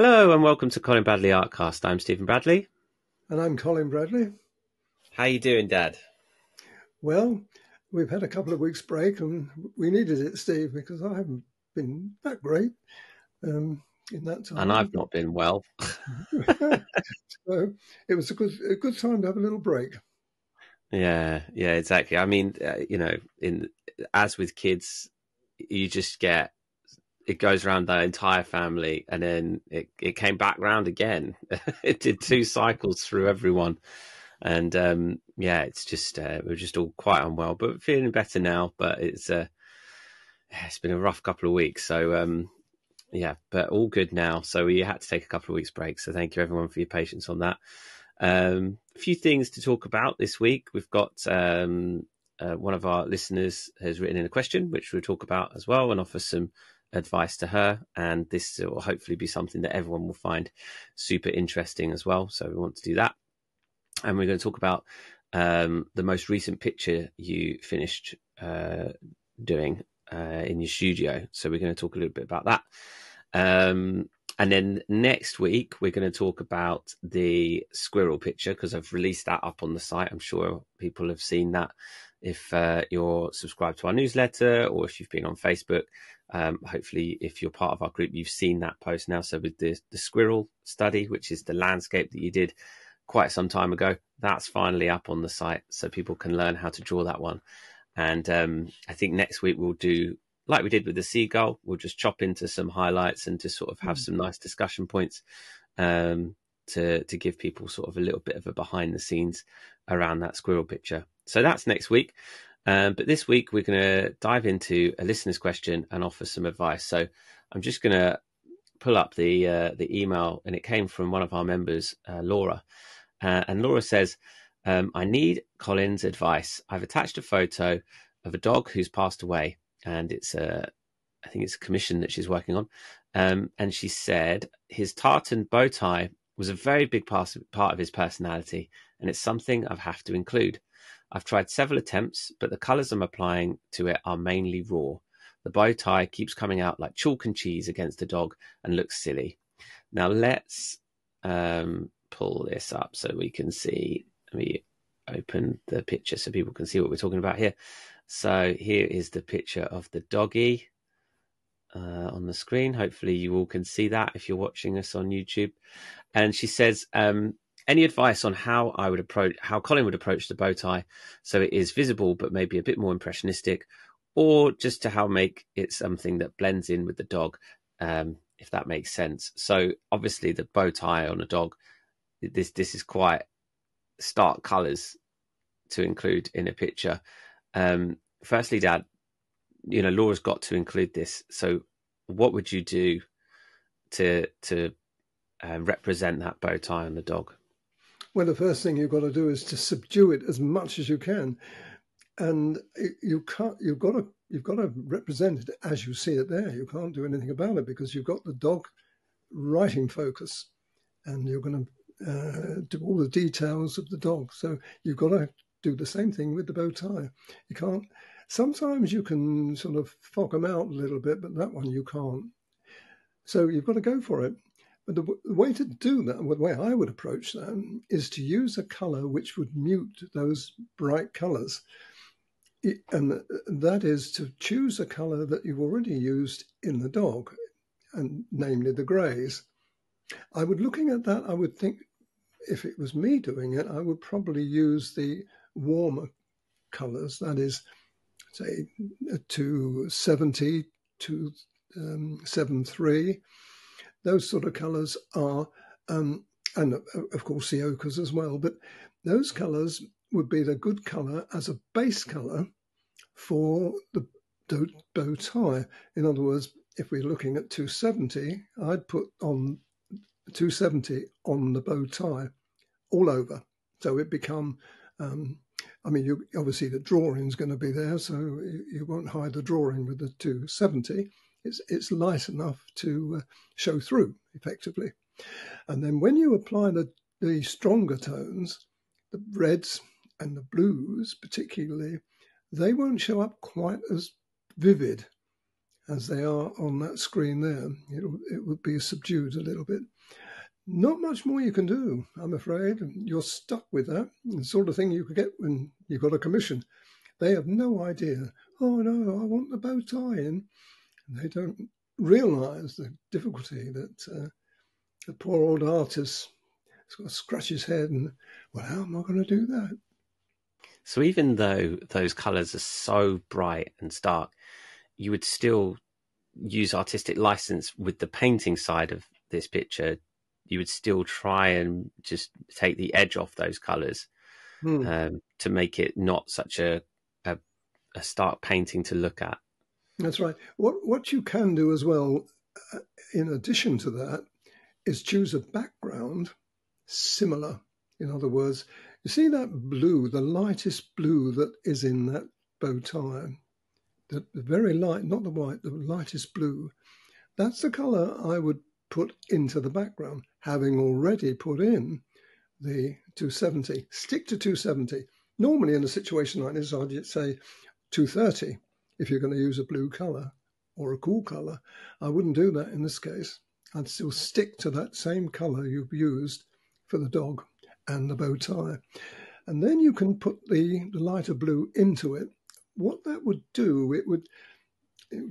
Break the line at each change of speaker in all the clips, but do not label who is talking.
Hello and welcome to Colin Bradley Artcast. I'm Stephen Bradley.
And I'm Colin Bradley.
How you doing, Dad?
Well, we've had a couple of weeks break and we needed it, Steve, because I haven't been that great in that
And
time.
I've not been well.
So it was a good time to have a little break.
Yeah, exactly. I mean, as with kids, you just get it goes around the entire family, and then it came back round again. It did two cycles through everyone, and it's just we're just all quite unwell, but feeling better now. But it's been a rough couple of weeks, so. But all good now. So we had to take a couple of weeks break. So thank you everyone for your patience on that. A few things to talk about this week. We've got one of our listeners has written in a question, which we'll talk about as well and offer some advice to her. And this will hopefully be something that everyone will find super interesting as well. So we want to do that. And we're going to talk about the most recent picture you finished doing in your studio. So we're going to talk a little bit about that. And then next week, we're going to talk about the squirrel picture because I've released that up on the site. I'm sure people have seen that if you're subscribed to our newsletter or if you've been on Facebook. Hopefully, if you're part of our group, you've seen that post now. So with the squirrel study, which is the landscape that you did quite some time ago, that's finally up on the site so people can learn how to draw that one. And I think next week we'll do, like we did with the seagull, we'll just chop into some highlights and just sort of have some nice discussion points to give people sort of a little bit of a behind the scenes around that squirrel picture. So that's next week. But this week we're going to dive into a listener's question and offer some advice. So I'm just going to pull up the email, and it came from one of our members, Laura. And Laura says, I need Colin's advice. I've attached a photo of a dog who's passed away, and I think it's a commission that she's working on. And she said his tartan bow tie was a very big part of his personality, and it's something I have to include. I've tried several attempts, but the colours I'm applying to it are mainly raw. The bow tie keeps coming out like chalk and cheese against the dog and looks silly. Now let's pull this up so we can see. Let me open the picture so people can see what we're talking about here. So here is the picture of the doggy on the screen. Hopefully you all can see that if you're watching us on YouTube. And she says, any advice on how Colin would approach the bow tie so it is visible but maybe a bit more impressionistic, or just to how make it something that blends in with the dog, if that makes sense. So obviously the bow tie on a dog, this is quite stark colours to include in a picture. Firstly, Dad, Laura's got to include this. So what would you do to represent that bow tie on the dog?
Well, the first thing you've got to do is to subdue it as much as you can, and you've got to represent it as you see it there. You can't do anything about it because you've got the dog right in focus, and you're going to do all the details of the dog. So you've got to do the same thing with the bow tie. You can't. Sometimes you can sort of fog them out a little bit, but that one you can't. So you've got to go for it. But the way to do that, the way I would approach that, is to use a colour which would mute those bright colours. And that is to choose a colour that you've already used in the dog, and namely the greys. Looking at that, I would think if it was me doing it, I would probably use the warmer colours, that is, say, 270 to 73. Those sort of colours are, and of course the ochres as well, but those colours would be the good colour as a base colour for the bow tie. In other words, if we're looking at 270, I'd put on 270 on the bow tie all over. So it become, obviously the drawing is going to be there, so you won't hide the drawing with the 270. It's light enough to show through effectively. And then when you apply the stronger tones, the reds and the blues particularly, they won't show up quite as vivid. as they are on that screen there. It would be subdued a little bit. Not much more you can do, I'm afraid. You're stuck with that. The sort of thing you could get when you've got a commission. They have no idea. Oh, no, I want the bow tie in. And they don't realise the difficulty that the poor old artist has got to scratch his head and, well, how am I going to do that?
So even though those colours are so bright and stark, you would still use artistic license with the painting side of this picture. You would still try and just take the edge off those colours to make it not such a stark painting to look at.
That's right. What you can do as well, in addition to that, is choose a background similar. In other words, you see that blue, the lightest blue that is in that bow tie, the very light, not the white, the lightest blue. That's the colour I would put into the background, having already put in the 270. Stick to 270. Normally in a situation like this, I'd say 230 if you're going to use a blue colour or a cool colour. I wouldn't do that in this case. I'd still stick to that same colour you've used for the dog and the bow tie. And then you can put the lighter blue into it. What that would do, it would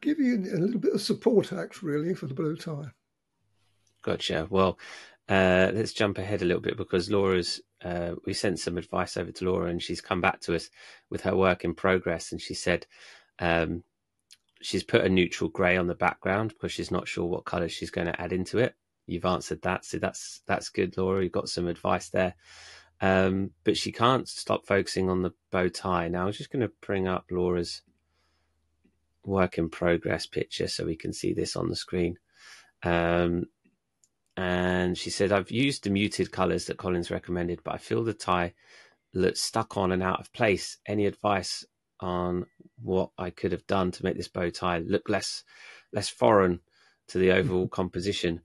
give you a little bit of support act, really, for the bow tie.
Gotcha. Well, let's jump ahead a little bit because Laura's, we sent some advice over to Laura and she's come back to us with her work in progress. And she said she's put a neutral grey on the background because she's not sure what colour she's going to add into it. You've answered that. So that's good, Laura. You've got some advice there. But she can't stop focusing on the bow tie. Now, I'm just going to bring up Laura's work in progress picture so we can see this on the screen. And she said, I've used the muted colours that Colin's recommended, but I feel the tie looks stuck on and out of place. Any advice on what I could have done to make this bow tie look less foreign to the overall composition?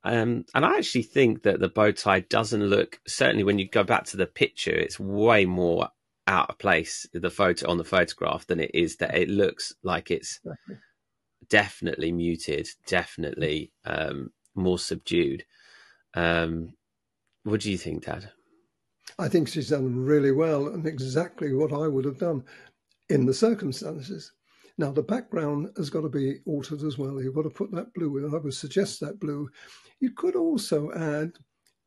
And I actually think that the bow tie doesn't look, certainly when you go back to the picture, it's way more out of place, the photo on the photograph, than it is that it looks like it's definitely muted, definitely more subdued. What do you think, Dad?
I think she's done really well and exactly what I would have done in the circumstances. Now, the background has got to be altered as well. You've got to put that blue in. I would suggest that blue. You could also add,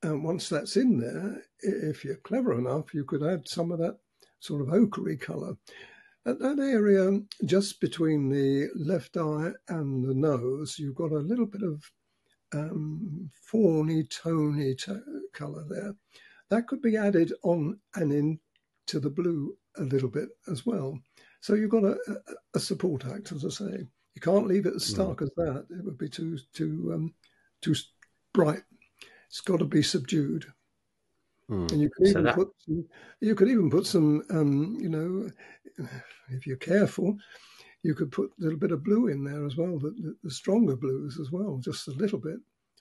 once that's in there, if you're clever enough, you could add some of that sort of ochre colour. At that area, just between the left eye and the nose, you've got a little bit of fawny, tony colour there. That could be added on and into the blue a little bit as well. So you've got a support act, as I say. You can't leave it as stark as that. It would be too bright. It's got to be subdued. And you can even put some, if you're careful, you could put a little bit of blue in there as well, the stronger blues as well, just a little bit.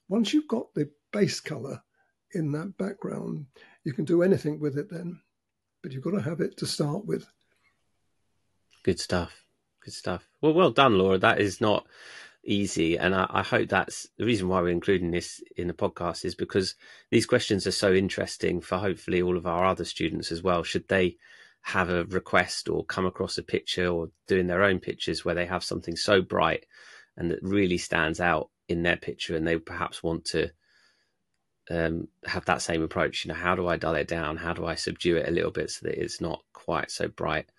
Once you've got the base colour in that background, you can do anything with it then, but you've got to have it to start with.
Good stuff. Good stuff. Well done, Laura. That is not easy. And I hope that's the reason why we're including this in the podcast, is because these questions are so interesting for hopefully all of our other students as well. Should they have a request or come across a picture or doing their own pictures where they have something so bright and that really stands out in their picture, and they perhaps want to have that same approach, how do I dull it down? How do I subdue it a little bit so that it's not quite so bright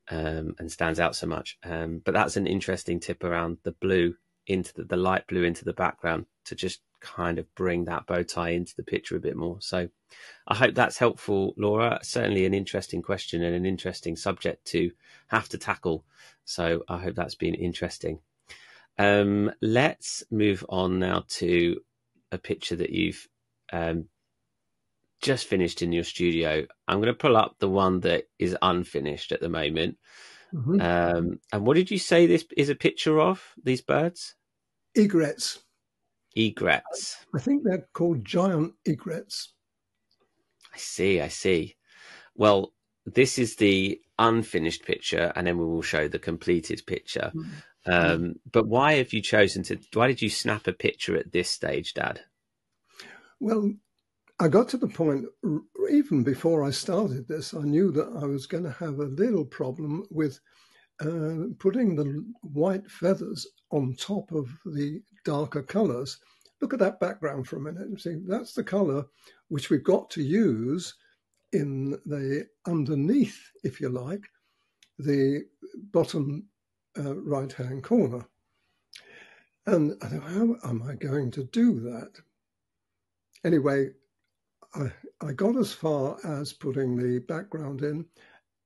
and stands out so much? But that's an interesting tip around the blue into the light blue into the background to just kind of bring that bow tie into the picture a bit more. So I hope that's helpful, Laura. Certainly an interesting question and an interesting subject to have to tackle. So I hope that's been interesting. Let's move on now to a picture that you've just finished in your studio. I'm going to pull up the one that is unfinished at the moment. And what did you say this is a picture of, these birds?
Egrets.
Egrets.
I think they're called giant egrets.
I see. Well, this is the unfinished picture, and then we will show the completed picture. But why have you chosen to? Why did you snap a picture at this stage, Dad?
Well, I got to the point, even before I started this, I knew that I was going to have a little problem with putting the white feathers on top of the darker colours. Look at that background for a minute. See, that's the colour which we've got to use in the underneath, if you like, the bottom right-hand corner. And I thought, how am I going to do that? Anyway, I got as far as putting the background in.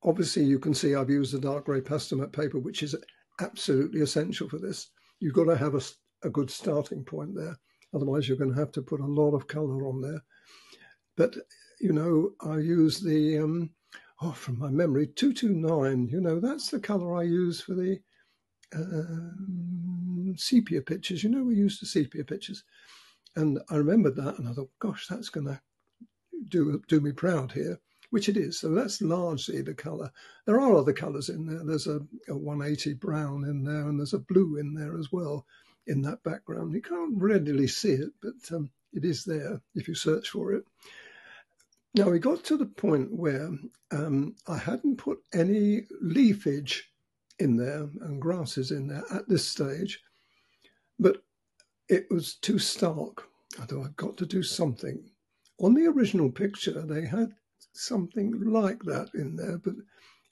Obviously, you can see I've used the dark grey pastel matte paper, which is absolutely essential for this. You've got to have a good starting point there. Otherwise, you're going to have to put a lot of colour on there. But, you know, I use the, from my memory, 229. You know, that's the colour I use for the sepia pictures. You know, we used the sepia pictures. And I remembered that, and I thought, gosh, that's going to do me proud here, which it is. So that's largely the colour. There are other colours in there. There's a 180 brown in there, and there's a blue in there as well in that background. You can't readily see it, but it is there if you search for it. Now, we got to the point where I hadn't put any leafage in there and grasses in there at this stage, but it was too stark. I thought I've got to do something. On the original picture, they had something like that in there, but it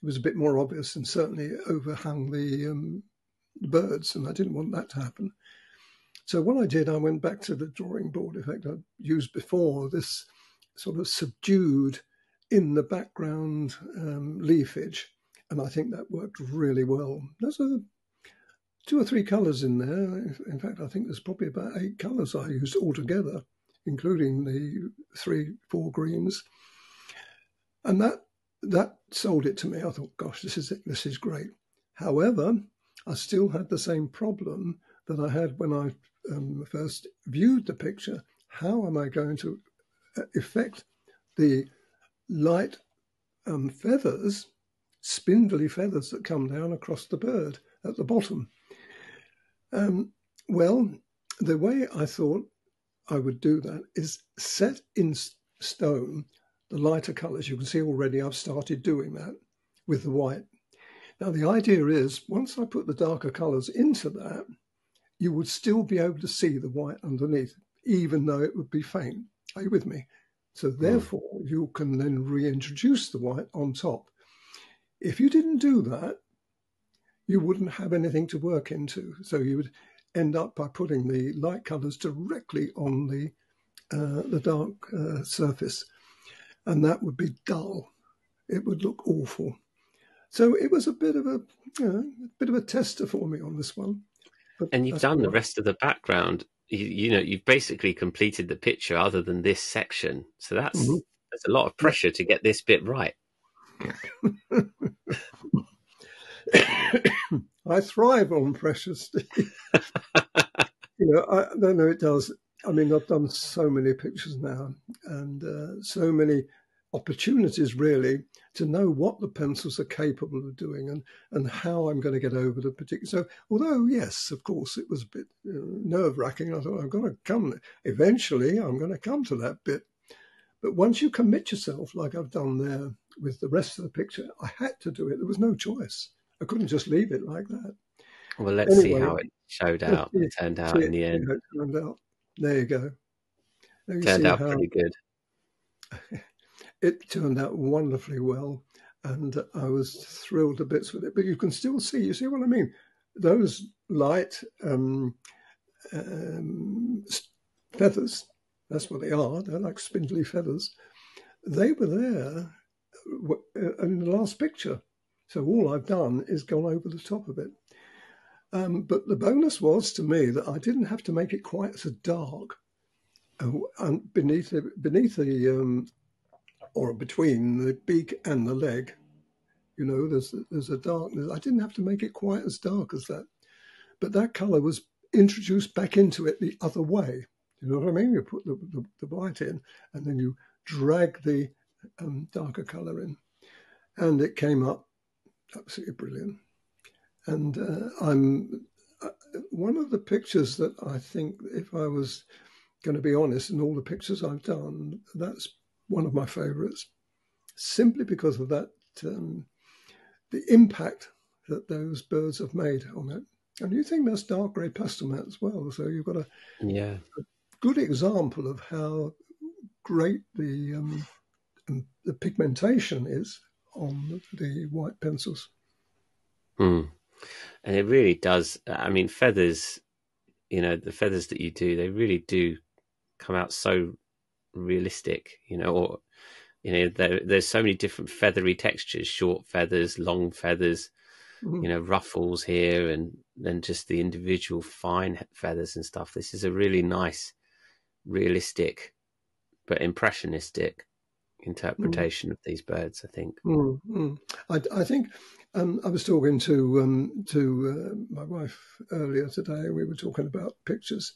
was a bit more obvious and certainly overhung the birds, and I didn't want that to happen. So what I did, I went back to the drawing board effect I used before, this sort of subdued in the background leafage, and I think that worked really well. There's 2 or 3 colours in there. In fact, I think there's probably about 8 colours I used altogether, including the 3-4 greens. And that sold it to me. I thought, gosh, this is great. However, I still had the same problem that I had when I first viewed the picture. How am I going to effect the light feathers, spindly feathers that come down across the bird at the bottom? Well, the way I thought I would do that is set in stone the lighter colours. You can see already I've started doing that with the white. Now, the idea is once I put the darker colours into that, you would still be able to see the white underneath, even though it would be faint. Are you with me? So therefore, you can then reintroduce the white on top. If you didn't do that, you wouldn't have anything to work into. So you would end up by putting the light colours directly on the dark surface, and that would be dull. It would look awful. So it was a bit of a tester for me on this one. But
And you've done the rest of the background. You've basically completed the picture, other than this section. So that's a lot of pressure to get this bit right.
I thrive on pressure, Steve. I know it does. I mean, I've done so many pictures now, and so many opportunities really to know what the pencils are capable of doing and how I'm going to get over the particular. So, although yes, of course, it was a bit nerve-wracking. I thought eventually I'm going to come to that bit. But once you commit yourself, like I've done there with the rest of the picture, I had to do it. There was no choice. I couldn't just leave it like that.
Well, let's see how it turned out in the end.
It turned out. There you go.
Turned out pretty good.
It turned out wonderfully well, and I was thrilled to bits with it. But you can still see, you see what I mean? Those light feathers, that's what they are. They're like spindly feathers. They were there in the last picture. So all I've done is gone over the top of it. But the bonus was to me that I didn't have to make it quite so dark. And beneath the or between the beak and the leg, there's a darkness. I didn't have to make it quite as dark as that, but that colour was introduced back into it the other way. You know what I mean? You put the white in, and then you drag the darker colour in, and it came up absolutely brilliant. And I'm one of the pictures that I think, if I was going to be honest, in all the pictures I've done, that's one of my favourites, simply because of that, the impact that those birds have made on it. And you think that's dark grey pastel mat as well. So you've got a
Yeah.
good example of how great the pigmentation is on the white pencils.
Mm. And it really does. I mean, feathers, the feathers that you do, they really do come out so realistic, or, there's so many different feathery textures, short feathers, long feathers,
Mm.
ruffles here, and then just the individual fine feathers and stuff. This is a really nice, realistic, but impressionistic
Mm.
interpretation of these birds, I think.
Mm. Mm. I think I was talking to my wife earlier today. We were talking about pictures.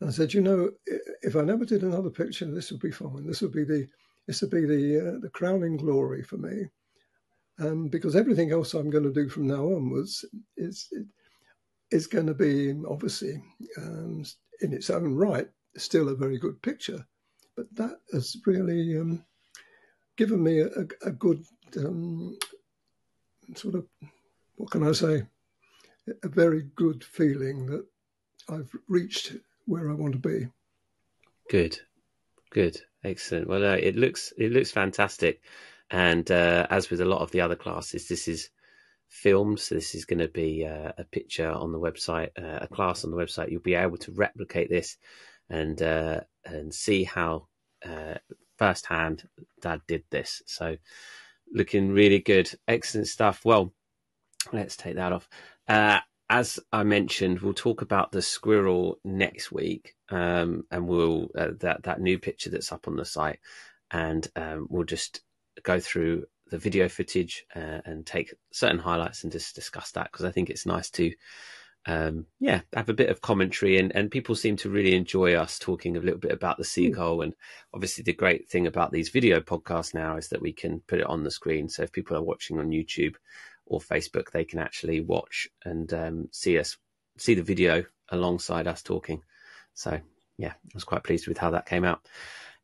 I said, if I never did another picture, this would be fine. This would be the crowning glory for me, because everything else I'm going to do from now onwards is going to be obviously in its own right still a very good picture, but that has really given me a good sort of, what can I say, a very good feeling that I've reached where I want to be.
Good. Good, excellent. Well, it looks fantastic, and as with a lot of the other classes, this is filmed, so this is going to be a picture on the website, a class on the website. You'll be able to replicate this and see how firsthand Dad did this. So, looking really good, excellent stuff. Well, let's take that off. As I mentioned, we'll talk about the squirrel next week, and we'll that new picture that's up on the site, and we'll just go through the video footage and take certain highlights and just discuss that, because I think it's nice to have a bit of commentary, and people seem to really enjoy us talking a little bit about the seagull. And obviously the great thing about these video podcasts now is that we can put it on the screen, so if people are watching on YouTube or Facebook, they can actually watch and see the video alongside us talking. So yeah, I was quite pleased with how that came out.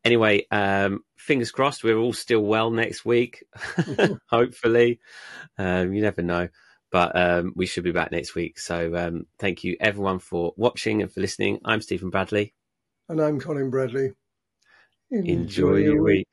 Anyway, fingers crossed we're all still well next week. Hopefully, you never know, but we should be back next week. So thank you everyone for watching and for listening. I'm Stephen Bradley.
And I'm Colin Bradley. Enjoy
Enjoy
your
your
week.
week.